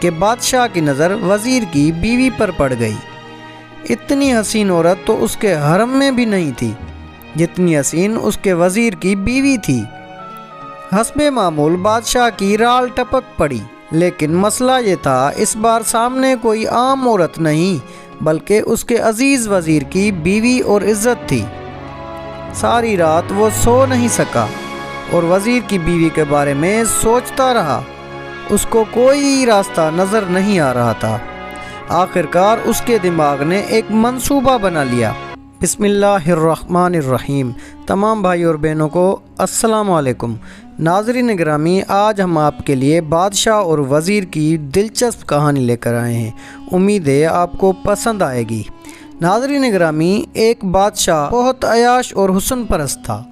کہ بادشاہ کی نظر وزیر کی بیوی پر پڑ گئی۔ اتنی حسین عورت تو اس کے حرم میں بھی نہیں تھی جتنی حسین اس کے وزیر کی بیوی تھی۔ حسب معمول بادشاہ کی رال ٹپک پڑی، لیکن مسئلہ یہ تھا اس بار سامنے کوئی عام عورت نہیں بلکہ اس کے عزیز وزیر کی بیوی اور عزت تھی۔ ساری رات وہ سو نہیں سکا اور وزیر کی بیوی کے بارے میں سوچتا رہا۔ اس کو کوئی راستہ نظر نہیں آ رہا تھا۔ آخرکار اس کے دماغ نے ایک منصوبہ بنا لیا۔ بسم اللہ الرحمن الرحیم۔ تمام بھائی اور بہنوں کو السلام علیکم۔ ناظرین گرامی، آج ہم آپ کے لیے بادشاہ اور وزیر کی دلچسپ کہانی لے کر آئے ہیں۔ امید ہے آپ کو پسند آئے گی۔ ناظرین گرامی، ایک بادشاہ بہت عیاش اور حسن پرست تھا۔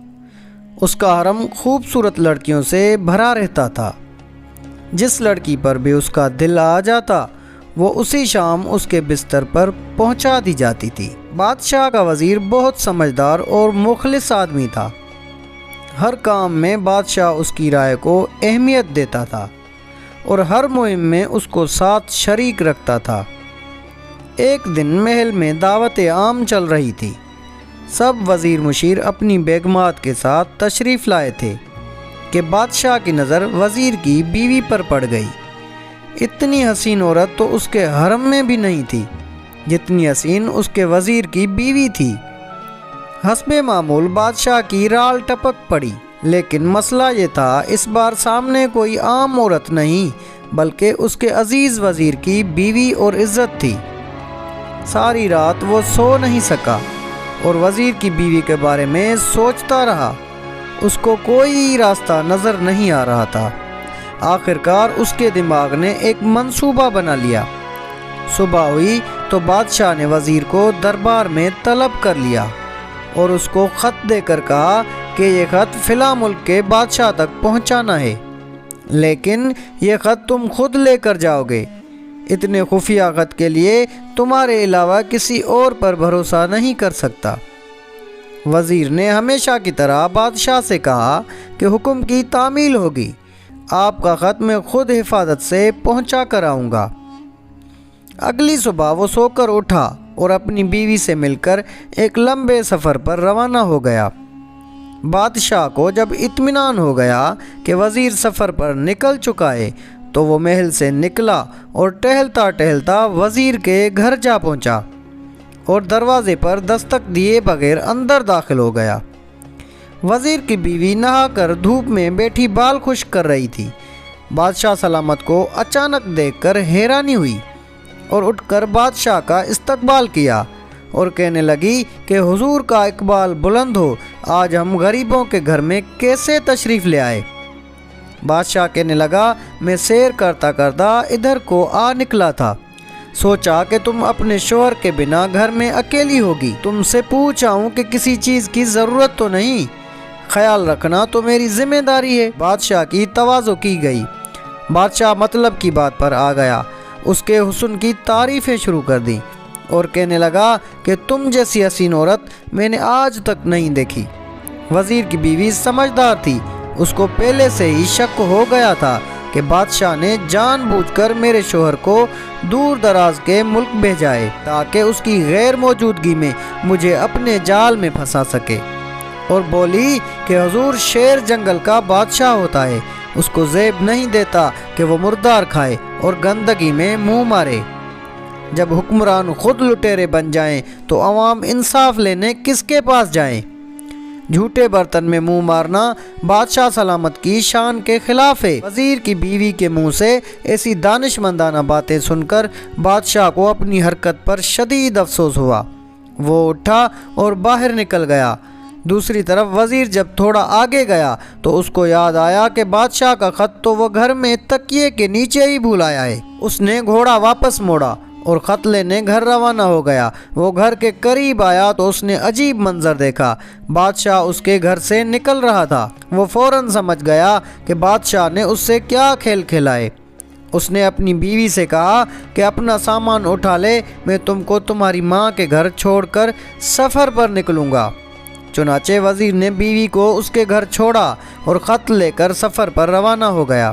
اس کا حرم خوبصورت لڑکیوں سے بھرا رہتا تھا۔ جس لڑکی پر بھی اس کا دل آ جاتا وہ اسی شام اس کے بستر پر پہنچا دی جاتی تھی۔ بادشاہ کا وزیر بہت سمجھدار اور مخلص آدمی تھا۔ ہر کام میں بادشاہ اس کی رائے کو اہمیت دیتا تھا اور ہر مہم میں اس کو ساتھ شریک رکھتا تھا۔ ایک دن محل میں دعوت عام چل رہی تھی۔ سب وزیر مشیر اپنی بیگمات کے ساتھ تشریف لائے تھے کہ بادشاہ کی نظر وزیر کی بیوی پر پڑ گئی۔ اتنی حسین عورت تو اس کے حرم میں بھی نہیں تھی جتنی حسین اس کے وزیر کی بیوی تھی۔ حسب معمول بادشاہ کی رال ٹپک پڑی، لیکن مسئلہ یہ تھا اس بار سامنے کوئی عام عورت نہیں بلکہ اس کے عزیز وزیر کی بیوی اور عزت تھی۔ ساری رات وہ سو نہیں سکا اور وزیر کی بیوی کے بارے میں سوچتا رہا۔ اس کو کوئی راستہ نظر نہیں آ رہا تھا۔ آخرکار اس کے دماغ نے ایک منصوبہ بنا لیا۔ صبح ہوئی تو بادشاہ نے وزیر کو دربار میں طلب کر لیا اور اس کو خط دے کر کہا کہ یہ خط فلاں ملک کے بادشاہ تک پہنچانا ہے، لیکن یہ خط تم خود لے کر جاؤ گے۔ اتنے خفیہ خط کے لیے تمہارے علاوہ کسی اور پر بھروسہ نہیں کر سکتا۔ وزیر نے ہمیشہ کی طرح بادشاہ سے کہا کہ حکم کی تعمیل ہوگی، آپ کا خط میں خود حفاظت سے پہنچا کر آؤں گا۔ اگلی صبح وہ سو کر اٹھا اور اپنی بیوی سے مل کر ایک لمبے سفر پر روانہ ہو گیا۔ بادشاہ کو جب اطمینان ہو گیا کہ وزیر سفر پر نکل چکا ہے تو وہ محل سے نکلا اور ٹہلتا ٹہلتا وزیر کے گھر جا پہنچا اور دروازے پر دستک دیے بغیر اندر داخل ہو گیا۔ وزیر کی بیوی نہا کر دھوپ میں بیٹھی بال خشک کر رہی تھی۔ بادشاہ سلامت کو اچانک دیکھ کر حیرانی ہوئی اور اٹھ کر بادشاہ کا استقبال کیا اور کہنے لگی کہ حضور کا اقبال بلند ہو، آج ہم غریبوں کے گھر میں کیسے تشریف لے آئے؟ بادشاہ کہنے لگا، میں سیر کرتا کرتا ادھر کو آ نکلا تھا، سوچا کہ تم اپنے شوہر کے بنا گھر میں اکیلی ہوگی، تم سے پوچھا ہوں کہ کسی چیز کی ضرورت تو نہیں؟ خیال رکھنا تو میری ذمہ داری ہے۔ بادشاہ کی تواضع کی گئی۔ بادشاہ مطلب کی بات پر آ گیا، اس کے حسن کی تعریفیں شروع کر دیں اور کہنے لگا کہ تم جیسی حسین عورت میں نے آج تک نہیں دیکھی۔ وزیر کی بیوی سمجھدار تھی، اس کو پہلے سے ہی شک ہو گیا تھا کہ بادشاہ نے جان بوجھ کر میرے شوہر کو دور دراز کے ملک بھیجا ہے تاکہ اس کی غیر موجودگی میں مجھے اپنے جال میں پھنسا سکے، اور بولی کہ حضور شیر جنگل کا بادشاہ ہوتا ہے، اس کو زیب نہیں دیتا کہ وہ مردار کھائے اور گندگی میں منہ مارے۔ جب حکمران خود لٹیرے بن جائیں تو عوام انصاف لینے کس کے پاس جائیں؟ جھوٹے برتن میں منہ مارنا بادشاہ سلامت کی شان کے خلاف ہے۔ وزیر کی بیوی کے منہ سے ایسی دانشمندانہ باتیں سن کر بادشاہ کو اپنی حرکت پر شدید افسوس ہوا۔ وہ اٹھا اور باہر نکل گیا۔ دوسری طرف وزیر جب تھوڑا آگے گیا تو اس کو یاد آیا کہ بادشاہ کا خط تو وہ گھر میں تکیے کے نیچے ہی بھول آیا ہے۔ اس نے گھوڑا واپس موڑا اور خط لینے گھر روانہ ہو گیا۔ وہ گھر کے قریب آیا تو اس نے عجیب منظر دیکھا۔ بادشاہ اس کے گھر سے نکل رہا تھا۔ وہ فوراً سمجھ گیا کہ بادشاہ نے اس سے کیا کھیل کھلائے۔ اس نے اپنی بیوی سے کہا کہ اپنا سامان اٹھا لے، میں تم کو تمہاری ماں کے گھر چھوڑ کر سفر پر نکلوں گا۔ چنانچہ وزیر نے بیوی کو اس کے گھر چھوڑا اور خط لے کر سفر پر روانہ ہو گیا۔